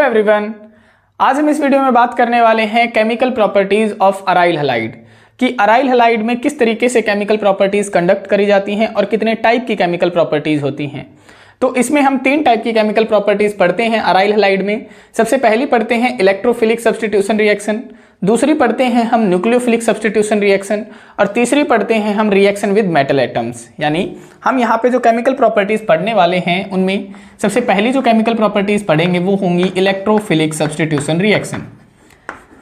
Everyone, आज हम इस वीडियो में बात करने वाले हैं chemical properties of aryl halide कि अराइल हैलाइड में किस तरीके से केमिकल प्रॉपर्टीज कंडक्ट करी जाती हैं और कितने टाइप की केमिकल प्रॉपर्टीज होती हैं। तो इसमें हम 3 टाइप की केमिकल प्रॉपर्टीज पढ़ते हैं अराइल हैलाइड में। सबसे पहली पढ़ते हैं इलेक्ट्रोफिलिक सब्स्टिट्यूशन रिएक्शन, दूसरी पढ़ते हैं हम न्यूक्लियोफिलिक सब्स्टिट्यूशन रिएक्शन और तीसरी पढ़ते हैं हम रिएक्शन विद मेटल एटम्स। यानी हम यहाँ पे जो केमिकल प्रॉपर्टीज पढ़ने वाले हैं उनमें सबसे पहली जो केमिकल प्रॉपर्टीज पढ़ेंगे वो होंगी electrophilic substitution reaction.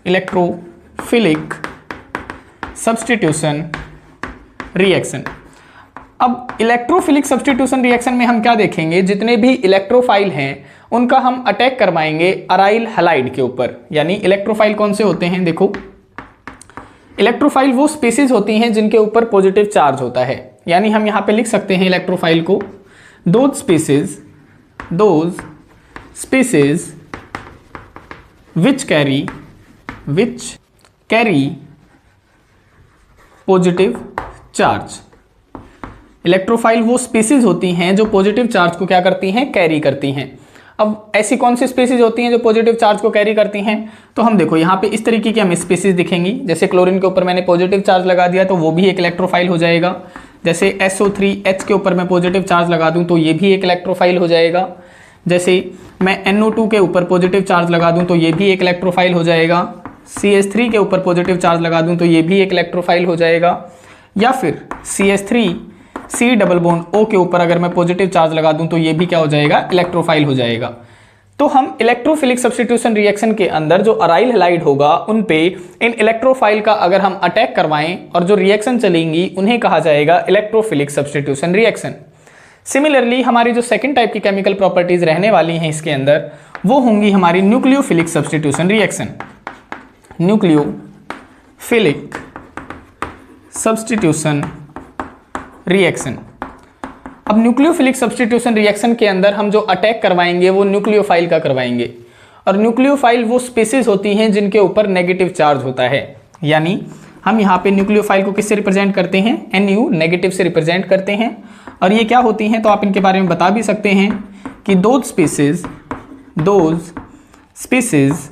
Electrophilic substitution reaction. अब इलेक्ट्रोफिलिक सब्स्टिट्यूशन रिएक्शन में हम क्या देखेंगे, जितने भी इलेक्ट्रोफाइल हैं उनका हम अटैक करवाएंगे अराइल हैलाइड के ऊपर। यानी इलेक्ट्रोफाइल कौन से होते हैं, देखो इलेक्ट्रोफाइल वो स्पीसीज होती हैं जिनके ऊपर पॉजिटिव चार्ज होता है। यानी हम यहाँ पे लिख सकते हैं इलेक्ट्रोफाइल को those species which carry positive charge. Electrophile वो स्पीसीज होती हैं जो पॉजिटिव चार्ज को क्या करती हैं, कैरी करती हैं। अब ऐसी कौन सी स्पीसीज होती हैं जो पॉजिटिव चार्ज को कैरी करती हैं, तो हम देखो यहाँ पे इस तरीके की हम स्पीसीज दिखेंगी। जैसे क्लोरीन के ऊपर मैंने पॉजिटिव चार्ज लगा दिया तो वो भी एक इलेक्ट्रोफाइल हो जाएगा। जैसे SO3H के ऊपर मैं पॉजिटिव चार्ज लगा दूं तो ये भी एक इलेक्ट्रोफाइल हो जाएगा। जैसे मैं NO2 के ऊपर पॉजिटिव चार्ज लगा दूं तो ये भी एक इलेक्ट्रोफाइल हो जाएगा। CH3 के ऊपर पॉजिटिव चार्ज लगा दूं तो ये भी एक इलेक्ट्रोफाइल हो जाएगा। या फिर CH3C डबल बॉन्ड O के ऊपर अगर मैं पॉजिटिव चार्ज लगा दूं तो ये भी क्या हो जाएगा, इलेक्ट्रोफाइल हो जाएगा। तो हम इलेक्ट्रोफिलिक सब्स्टिट्यूशन रिएक्शन के अंदर जो अराइल हैलाइड होगा उन पे इन इलेक्ट्रोफाइल का अगर हम अटैक करवाएं और जो रिएक्शन चलेंगी उन्हें कहा जाएगा इलेक्ट्रोफिलिक सब्स्टिट्यूशन रिएक्शन। सिमिलरली हमारी जो सेकंड टाइप की केमिकल प्रॉपर्टीज रहने वाली हैं इसके अंदर वो होंगी हमारी nucleophilic substitution reaction. Nucleophilic substitution reaction. अब न्यूक्लियोफिलिक सब्स्टिट्यूशन रिएक्शन के अंदर हम जो अटैक करवाएंगे वो न्यूक्लियोफाइल का करवाएंगे। और न्यूक्लियोफाइल वो स्पीसीज होती हैं जिनके ऊपर नेगेटिव चार्ज होता है। यानी हम यहाँ पे न्यूक्लियोफाइल को किससे रिप्रेजेंट करते हैं, NU नेगेटिव से रिप्रेजेंट करते हैं। और ये क्या होती हैं तो आप इनके बारे में बता भी सकते हैं कि those species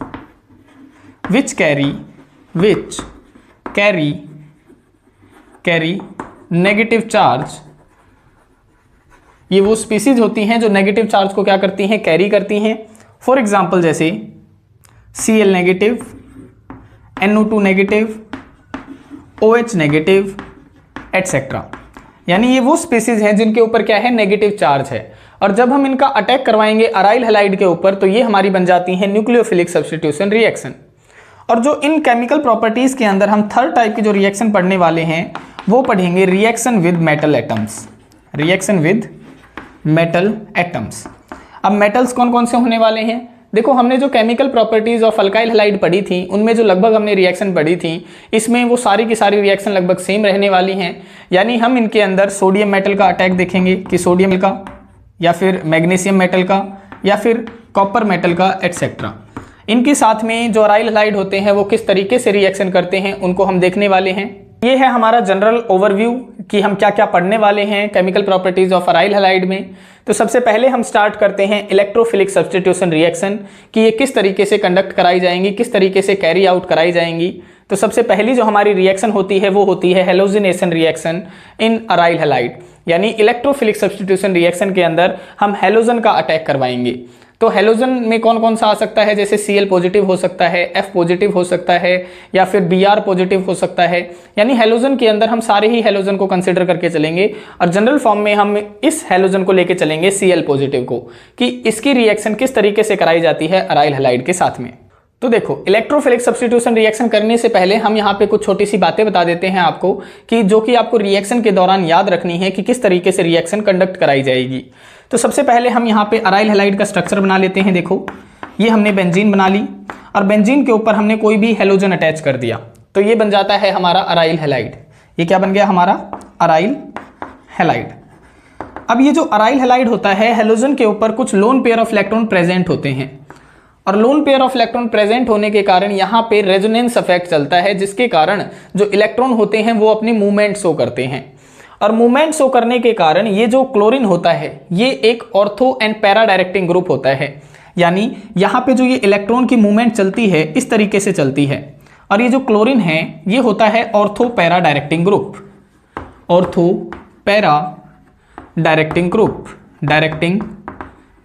which carry negative charge, ये वो स्पीसीज होती हैं जो नेगेटिव चार्ज को क्या करती हैं, कैरी करती हैं। फॉर एग्जांपल जैसे Cl negative, NO2 negative, OH negative etcetera. यानी ये वो स्पीसीज हैं जिनके ऊपर क्या है, नेगेटिव चार्ज है। और जब हम इनका अटैक करवाएंगे अराइल हैलाइड के ऊपर तो ये हमारी बन जाती है न्यूक्लियोफिलिक सब्स्टिट्यूशन रिएक्शन। और जो इन केमिकल प्रॉपर्टीज के अंदर हम थर्ड टाइप की जो रिएक्शन पढ़ने वाले हैं वो पढ़ेंगे reaction with metal atoms. Reaction with metal atoms. अब मेटल्स कौन कौन से होने वाले हैं, देखो हमने जो chemical properties of alkyl halide पढ़ी थी उनमें जो लगभग हमने रिएक्शन पढ़ी थी इसमें वो सारी की सारी रिएक्शन लगभग सेम रहने वाली हैं। यानी हम इनके अंदर सोडियम मेटल का अटैक देखेंगे कि सोडियम का, या फिर मैग्नीशियम मेटल का, या फिर कॉपर मेटल का एटसेट्रा। इनके साथ में जो अराइल हैलाइड होते हैं वो किस तरीके से रिएक्शन करते हैं उनको हम देखने वाले हैं। ये है हमारा जनरल ओवरव्यू कि हम क्या क्या पढ़ने वाले हैं chemical properties of aryl halide में। तो सबसे पहले हम स्टार्ट करते हैं इलेक्ट्रोफिलिक सब्स्टिट्यूशन रिएक्शन कि ये किस तरीके से कंडक्ट कराई जाएंगी, किस तरीके से कैरी आउट कराई जाएंगी। तो सबसे पहली जो हमारी रिएक्शन होती है वो होती है halogenation reaction in aryl halide. यानी इलेक्ट्रोफिलिक सब्स्टिट्यूशन रिएक्शन के अंदर हम हेलोजन का अटैक करवाएंगे। तो हेलोजन में कौन कौन सा आ सकता है, जैसे Cl पॉजिटिव हो सकता है, F पॉजिटिव हो सकता है, या फिर Br पॉजिटिव हो सकता है। यानी हेलोजन के अंदर हम सारे ही हेलोजन को कंसिडर करके चलेंगे और जनरल फॉर्म में हम इस हेलोजन को लेके चलेंगे Cl पॉजिटिव को कि इसकी रिएक्शन किस तरीके से कराई जाती है अराइल हैलाइड के साथ में। तो देखो इलेक्ट्रोफिलिक सब्स्टिट्यूशन रिएक्शन करने से पहले हम यहाँ पे कुछ छोटी सी बातें बता देते हैं आपको कि जो कि आपको रिएक्शन के दौरान याद रखनी है कि किस तरीके से रिएक्शन कंडक्ट कराई जाएगी। तो सबसे पहले हम यहाँ पे अराइल हैलाइड का स्ट्रक्चर बना लेते हैं। देखो ये हमने बेंजीन बना ली और बेंजीन के ऊपर हमने कोई भी हेलोजन अटैच कर दिया तो ये बन जाता है हमारा अराइल हैलाइड। ये क्या बन गया हमारा अराइल हैलाइड। अब ये जो अराइल हैलाइड होता है हेलोजन के ऊपर कुछ lone pair of electron present होते हैं और lone pair of electron present होने के कारण यहाँ पे रेजोनेंस इफेक्ट चलता है जिसके कारण जो इलेक्ट्रॉन होते हैं वो अपनी मूवमेंट शो करते हैं। और मूवमेंट शो करने के कारण ये जो क्लोरीन होता है ये एक ortho and para directing group होता है। यानी यहाँ पे जो ये इलेक्ट्रॉन की मूवमेंट चलती है इस तरीके से चलती है। और ये जो क्लोरीन है ये होता है ortho para directing group, ortho para directing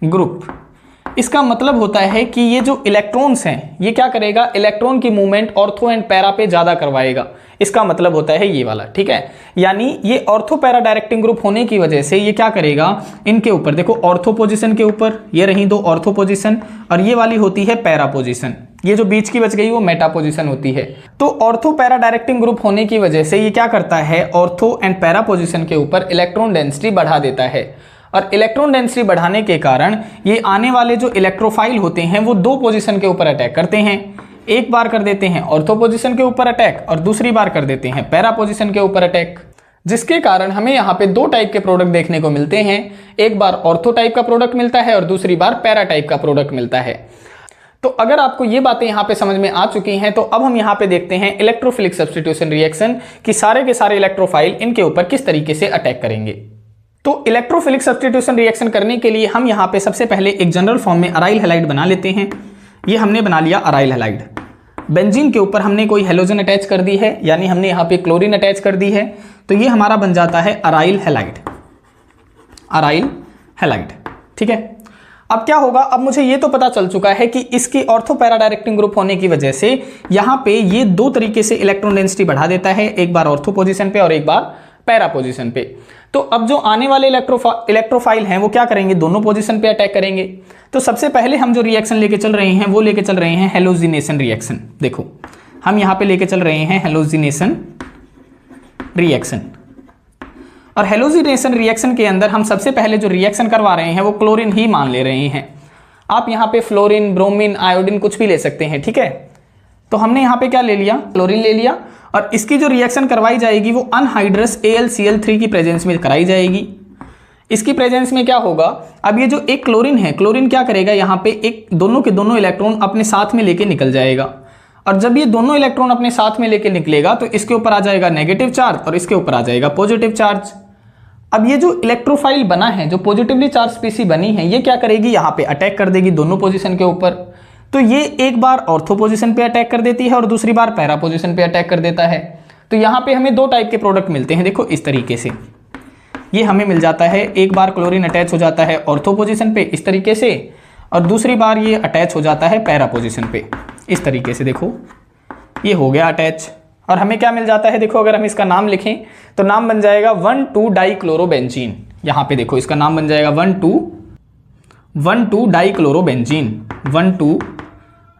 group. इसका मतलब होता है कि ये जो इलेक्ट्रॉन्स हैं ये क्या करेगा, इलेक्ट्रॉन की मूवमेंट ऑर्थो एंड पैरा पे ज्यादा करवाएगा। इसका मतलब होता है ये वाला, ठीक है। यानी ये ऑर्थो पैरा डायरेक्टिंग ग्रुप होने की वजह से ये क्या करेगा, इनके ऊपर देखो ऑर्थो पोजीशन के ऊपर ये रही दो ऑर्थो पोजीशन, और ये वाली होती है पैरा पोजीशन, ये जो बीच की बच गई वो मेटा पोजीशन होती है। तो ऑर्थो पैरा डायरेक्टिंग ग्रुप होने की वजह से ये क्या करता है, ऑर्थो एंड पैरा पोजीशन के ऊपर इलेक्ट्रॉन डेंसिटी बढ़ा देता है। और इलेक्ट्रॉन डेंसिटी बढ़ाने के कारण ये आने वाले जो इलेक्ट्रोफाइल होते हैं वो दो पोजीशन के ऊपर अटैक करते हैं। एक बार कर देते हैं ऑर्थो पोजीशन के ऊपर अटैक और दूसरी बार कर देते हैं पैरा पोजीशन के ऊपर अटैक, जिसके कारण हमें यहाँ पे दो टाइप के प्रोडक्ट देखने को मिलते हैं। एक बार ऑर्थो टाइप का प्रोडक्ट मिलता है और दूसरी बार पैरा टाइप का प्रोडक्ट मिलता है। तो अगर आपको ये बातें यहाँ पे समझ में आ चुकी हैं तो अब हम यहाँ पे देखते हैं इलेक्ट्रोफिलिक सब्स्टिट्यूशन रिएक्शन कि सारे के सारे इलेक्ट्रोफाइल इनके ऊपर किस तरीके से अटैक करेंगे। तो इलेक्ट्रोफिलिक सब्स्टिट्यूशन रिएक्शन करने के लिए हम यहाँ पे सबसे पहले एक जनरल फॉर्म में अराइल हैलाइड बना लेते हैं। ये हमने बना लिया अराइल हैलाइड। बेंजीन के ऊपर हमने कोई हेलोजन अटैच कर दी है, यानी हमने यहाँ पे क्लोरीन अटैच कर दी है, तो ये हमारा बन जाता है अराइल हैलाइड, अराइल हैलाइड, ठीक है। अब क्या होगा, अब मुझे ये तो पता चल चुका है कि इसकी ऑर्थो पैरा डायरेक्टिंग ग्रुप होने की वजह से यहाँ पे ये दो तरीके से इलेक्ट्रॉन डेंसिटी बढ़ा देता है, एक बार ऑर्थो पोजीशन पे और एक बार पैरा पोजीशन पे। तो अब जो आने वाले इलेक्ट्रोफाइल हैं वो क्या करेंगे, दोनों पोजीशन पे अटैक करेंगे। तो सबसे पहले हम जो रिएक्शन लेके चल रहे हैं वो लेके चल रहे हैं हेलोजिनेशन रिएक्शन। देखो हम यहाँ पे लेके चल रहे हैं हेलोजिनेशन रिएक्शन, और हेलोजिनेशन रिएक्शन के अंदर हम सबसे पहले जो रिएक्शन करवा रहे हैं वो क्लोरीन ही मान ले रहे हैं। आप यहाँ पे फ्लोरीन, ब्रोमीन, आयोडीन कुछ भी ले सकते हैं, ठीक है। तो हमने यहाँ पे क्या ले लिया, क्लोरीन ले लिया, और इसकी जो रिएक्शन करवाई जाएगी वो अनहाइड्रस AlCl3 की प्रेजेंस में कराई जाएगी। इसकी प्रेजेंस में क्या होगा, अब ये जो एक क्लोरीन है, क्लोरीन क्या करेगा, यहाँ पे एक दोनों के दोनों इलेक्ट्रॉन अपने साथ में लेके निकल जाएगा, और जब ये दोनों इलेक्ट्रॉन अपने साथ में लेके निकलेगा तो इसके ऊपर आ जाएगा नेगेटिव चार्ज और इसके ऊपर आ जाएगा पॉजिटिव चार्ज। अब ये जो इलेक्ट्रोफाइल बना है, जो पॉजिटिवली चार्ज स्पीसी बनी है, ये क्या करेगी, यहाँ पे अटैक कर देगी दोनों पोजीशन के ऊपर। तो ये एक बार ऑर्थो पोजीशन पे अटैक कर देती है और दूसरी बार पैरा पोजीशन पे अटैक कर देता है। तो यहाँ पे हमें दो टाइप के प्रोडक्ट मिलते हैं, देखो इस तरीके से ये हमें मिल जाता है। एक बार क्लोरीन अटैच हो जाता है ऑर्थो पोजीशन पे इस तरीके से, और दूसरी बार ये अटैच हो जाता है पैरा पोजीशन पे इस तरीके से। देखो ये हो गया अटैच, और हमें क्या मिल जाता है, देखो अगर हम इसका नाम लिखें तो नाम बन जाएगा 1,2 डाइक्लोरोबेंजीन। यहाँ पे देखो इसका नाम बन जाएगा 1,2 डाइक्लोरोबेंजीन, 1,2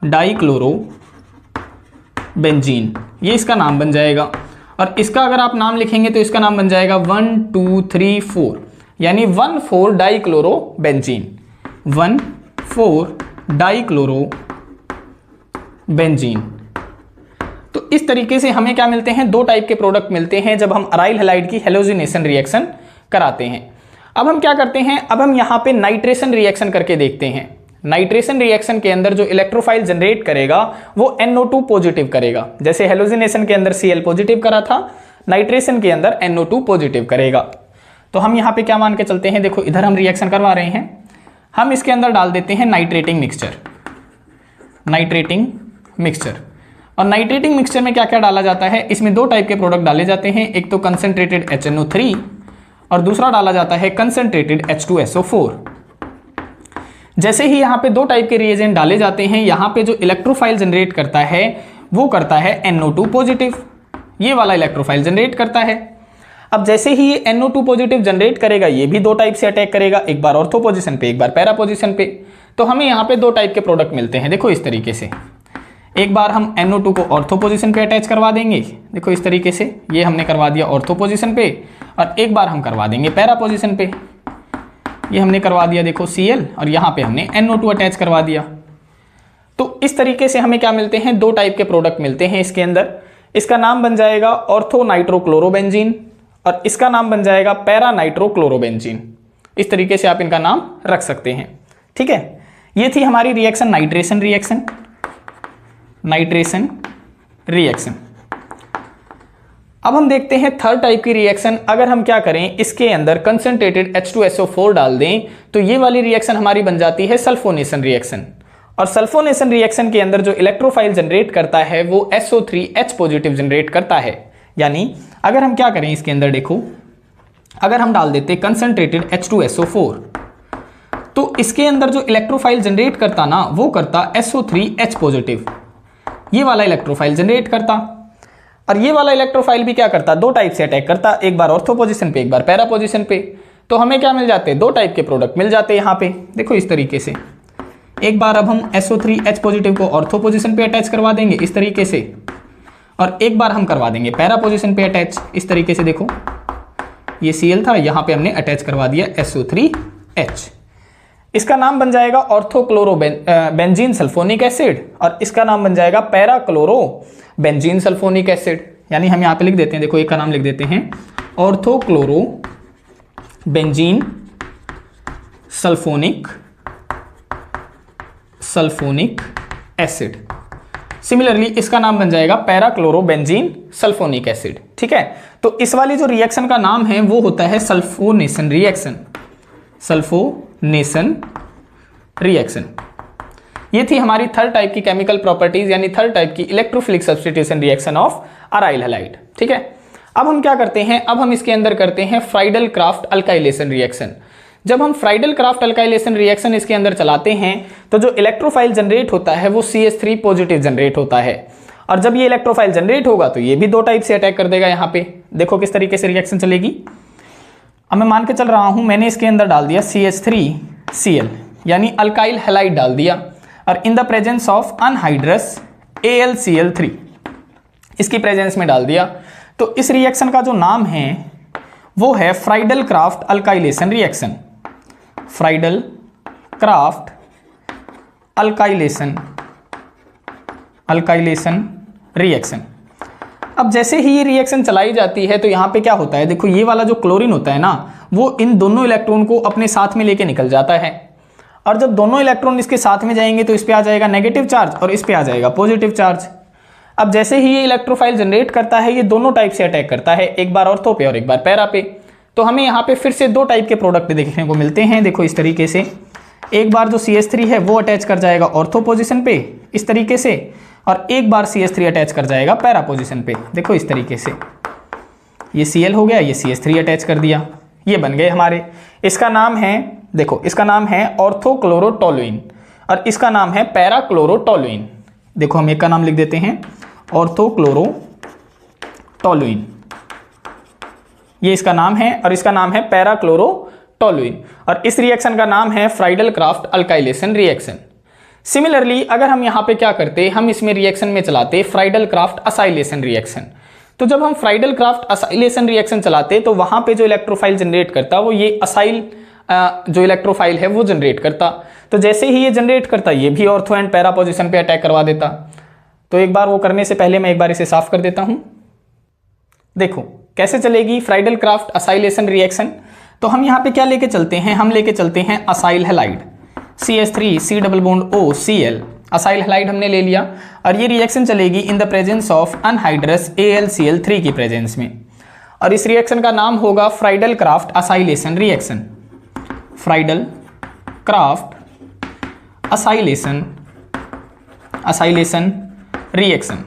डाइक्लोरोबेंजीन, ये इसका नाम बन जाएगा। और इसका अगर आप नाम लिखेंगे तो इसका नाम बन जाएगा 1, 2, 3, 4, यानी 1,4 डाइक्लोरोबेंजीन, 1,4 डाइक्लोरोबेंजीन। तो इस तरीके से हमें क्या मिलते हैं, दो टाइप के प्रोडक्ट मिलते हैं जब हम अराइल हैलाइड की हेलोजिनेशन रिएक्शन कराते हैं। अब हम क्या करते हैं, अब हम यहाँ पे नाइट्रेशन रिएक्शन करके देखते हैं। नाइट्रेशन रिएक्शन के अंदर जो इलेक्ट्रोफाइल जनरेट करेगा वो NO2 पॉजिटिव करेगा। जैसे हेलोजिनेशन के अंदर Cl पॉजिटिव करा था, नाइट्रेशन के अंदर NO2 पॉजिटिव करेगा। तो हम यहाँ पे क्या मान के चलते हैं, देखो इधर हम रिएक्शन करवा रहे हैं, हम इसके अंदर डाल देते हैं नाइट्रेटिंग मिक्सचर, नाइट्रेटिंग मिक्सचर। और नाइट्रेटिंग मिक्सचर में क्या क्या डाला जाता है, इसमें दो टाइप के प्रोडक्ट डाले जाते हैं, एक तो कंसंट्रेटेड HNO3 और दूसरा डाला जाता है कंसंट्रेटेड H2SO4। जैसे ही यहाँ पे दो टाइप के रिएजेंट डाले जाते हैं, यहाँ पे जो इलेक्ट्रोफाइल जनरेट करता है वो करता है NO2 पॉजिटिव, ये वाला इलेक्ट्रोफाइल जनरेट करता है। अब जैसे ही ये NO2 पॉजिटिव जनरेट करेगा, ये भी दो टाइप से अटैक करेगा, एक बार ऑर्थो पोजीशन पे एक बार पैरा पोजीशन पे। तो हमें यहाँ पे दो टाइप के प्रोडक्ट मिलते हैं, देखो इस तरीके से। एक बार हम NO2 को ऑर्थो पोजीशन पे अटैच करवा देंगे, देखो इस तरीके से, ये हमने करवा दिया ऑर्थो पोजीशन पे, और एक बार हम करवा देंगे पैरा पोजीशन पे, ये हमने करवा दिया देखो Cl, और यहाँ पे हमने NO2 अटैच करवा दिया। तो इस तरीके से हमें क्या मिलते हैं, दो टाइप के प्रोडक्ट मिलते हैं इसके अंदर। इसका नाम बन जाएगा ऑर्थो नाइट्रोक्लोरोबेंजीन और इसका नाम बन जाएगा पैरा नाइट्रोक्लोरोबेंजीन। इस तरीके से आप इनका नाम रख सकते हैं, ठीक है। ये थी हमारी reaction nitration reaction, nitration reaction. अब हम देखते हैं थर्ड टाइप की रिएक्शन। अगर हम क्या करें, इसके अंदर कंसंट्रेटेड H2SO4 डाल दें तो ये वाली रिएक्शन हमारी बन जाती है सल्फोनेशन रिएक्शन। और सल्फोनेशन रिएक्शन के अंदर जो इलेक्ट्रोफाइल जनरेट करता है वो SO3H पॉजिटिव जनरेट करता है। यानी अगर हम क्या करें, इसके अंदर देखो, अगर हम डाल देते कंसंट्रेटेड H2SO4 तो इसके अंदर जो इलेक्ट्रोफाइल जनरेट करता ना वो करता SO3H पॉजिटिव, ये वाला इलेक्ट्रोफाइल जनरेट करता। और ये वाला इलेक्ट्रोफाइल भी क्या करता, दो टाइप से अटैक करता, एक बार ऑर्थो पोजीशन पे, एक बार पैरा पोजीशन पे। तो हमें क्या मिल जाते, दो टाइप के प्रोडक्ट मिल जाते यहाँ पे। देखो इस तरीके से, एक बार अब हम SO3H पॉजिटिव को ऑर्थो पोजीशन पे अटैच करवा देंगे इस तरीके से, और एक बार हम करवा देंगे पैरा पोजीशन पे अटैच इस तरीके से। देखो ये Cl था, यहाँ पे हमने अटैच करवा दिया SO3H। इसका नाम बन जाएगा ऑर्थोक्लोरो बेंजीन सल्फोनिक एसिड, और इसका नाम बन जाएगा para chloro benzene sulphonic acid. यानी हम यहाँ पे लिख देते हैं, देखो एक का नाम लिख देते हैं ऑर्थोक्लोरो बेंजीन सल्फोनिक एसिड। सिमिलरली इसका नाम बन जाएगा para chloro benzene sulphonic acid. ठीक है, तो इस वाली जो रिएक्शन का नाम है वो होता है सल्फोनेशन रिएक्शन। सल्फोनेशन रिएक्शन ये थी हमारी थर्ड टाइप की केमिकल प्रॉपर्टीज, यानी थर्ड टाइप की electrophilic substitution reaction of aryl halide. ठीक है, अब हम क्या करते हैं, अब हम इसके अंदर करते हैं फ्राइडल क्राफ्ट अल्काइलेशन रिएक्शन। जब हम फ्राइडल क्राफ्ट अल्काइलेशन रिएक्शन इसके अंदर चलाते हैं तो जो इलेक्ट्रोफाइल जनरेट होता है वो CH3 पॉजिटिव जनरेट होता है। और जब ये इलेक्ट्रोफाइल जनरेट होगा तो ये भी दो टाइप से अटैक कर देगा। यहाँ पे देखो किस तरीके से रिएक्शन चलेगी। अब मैं मान के चल रहा हूं, मैंने इसके अंदर डाल दिया CH3Cl यानी अल्काइल हैलाइड डाल दिया, और in the presence of anhydrous AlCl3 इसकी प्रेजेंस में डाल दिया। तो इस रिएक्शन का जो नाम है वो है Friedl craft alkylation reaction. Friedl craft alkylation reaction. अब जैसे ही ये रिएक्शन चलाई जाती है तो यहाँ पे क्या होता है, देखो ये वाला जो क्लोरीन होता है ना वो इन दोनों इलेक्ट्रॉन को अपने साथ में लेके निकल जाता है। और जब दोनों इलेक्ट्रॉन इसके साथ में जाएंगे तो इस पे आ जाएगा नेगेटिव चार्ज और इस पे आ जाएगा पॉजिटिव चार्ज। अब जैसे ही ये इलेक्ट्रोफाइल जनरेट करता है ये दोनों टाइप से अटैक करता है, एक बार ऑर्थो पे और एक बार पैरा पे। तो हमें यहाँ पे फिर से दो टाइप के प्रोडक्ट देखने को मिलते हैं। देखो इस तरीके से, एक बार जो CH3 है वो अटैच कर जाएगा ऑर्थो पोजीशन पे इस तरीके से, और एक बार CH3 अटैच कर जाएगा पैरा पोजीशन पे। देखो इस तरीके से, ये Cl हो गया, ये CH3 अटैच कर दिया, ये बन गए हमारे। इसका नाम है, देखो इसका नाम है ऑर्थोक्लोरोटोलुइन और इसका नाम है पैराक्लोरोटोलुइन। देखो हम एक का नाम लिख देते हैं ऑर्थोक्लोरोटोलुइन, ये इसका नाम है, और इसका नाम है पैराक्लोरोटोलुइन, और इस रिएक्शन का नाम है Friedl craft alkylation reaction. Similarly अगर हम यहाँ पे क्या करते, हम इसमें रिएक्शन में चलाते फ्राइडल क्राफ्ट असाइलेशन रिएक्शन। तो जब हम फ्राइडल क्राफ्ट असाइलेशन रिएक्शन चलाते तो वहां पे जो इलेक्ट्रोफाइल जनरेट करता वो ये असाइल जो इलेक्ट्रोफाइल है वो जनरेट करता। तो जैसे ही ये जनरेट करता ये भी ऑर्थो एंड पैरा पोजीशन पे अटैक करवा देता। तो एक बार वो करने से पहले मैं एक बार इसे साफ कर देता हूं। देखो कैसे चलेगी फ्राइडल क्राफ्ट असाइलेशन रिएक्शन। तो हम यहाँ पे क्या लेके चलते हैं, हम लेके चलते हैं acyl halide CH3 C double bond O Cl, acyl halide हमने ले लिया, और ये रिएक्शन चलेगी in the presence of anhydrous AlCl3 की प्रेजेंस में, और इस रिएक्शन का नाम होगा Friedl craft acylation reaction. Friedl craft acylation reaction.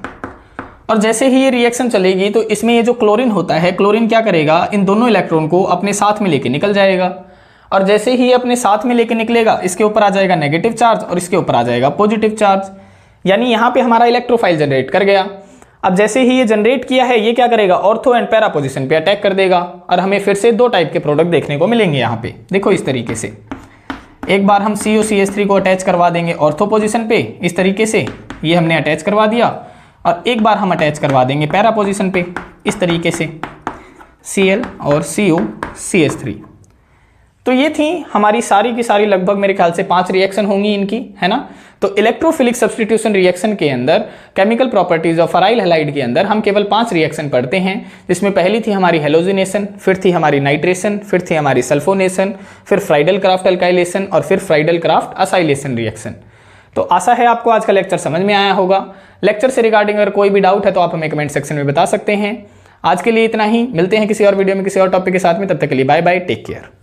और जैसे ही ये रिएक्शन चलेगी तो इसमें ये जो क्लोरीन होता है, क्लोरीन क्या करेगा, इन दोनों इलेक्ट्रॉन को अपने साथ में लेके निकल जाएगा, और जैसे ही अपने साथ में लेके निकलेगा इसके ऊपर आ जाएगा नेगेटिव चार्ज और इसके ऊपर आ जाएगा पॉजिटिव चार्ज। यानी यहाँ पे हमारा इलेक्ट्रोफाइल जनरेट कर गया। अब जैसे ही ये जनरेट किया है ये क्या करेगा, ऑर्थो एंड पैरा पोजीशन पे अटैक कर देगा, और हमें फिर से दो टाइप के प्रोडक्ट देखने को मिलेंगे यहाँ पे। देखो इस तरीके से, एक बार हम COCH3 को अटैच करवा देंगे ऑर्थो पोजीशन पे इस तरीके से, ये हमने अटैच करवा दिया, और एक बार हम अटैच करवा देंगे पैरा पोजीशन पे इस तरीके से Cl और COCH3। तो ये थी हमारी सारी की सारी लगभग मेरे ख्याल से 5 रिएक्शन होंगी इनकी, है ना। तो इलेक्ट्रोफिलिक सब्स्टिट्यूशन रिएक्शन के अंदर chemical properties of aryl halide के अंदर हम केवल 5 रिएक्शन पढ़ते हैं, जिसमें पहली थी हमारी हेलोजिनेशन, फिर थी हमारी नाइट्रेशन, फिर थी हमारी सल्फोनेशन, फिर फ्राइडल क्राफ्ट अल्काइलेशन और फिर फ्राइडल क्राफ्ट असाइलेशन रिएक्शन। तो आशा है आपको आज का लेक्चर समझ में आया होगा। लेक्चर से रिगार्डिंग अगर कोई भी डाउट है तो आप हमें कमेंट सेक्शन में बता सकते हैं। आज के लिए इतना ही, मिलते हैं किसी और वीडियो में किसी और टॉपिक के साथ में, तब तक के लिए बाय बाय, टेक केयर।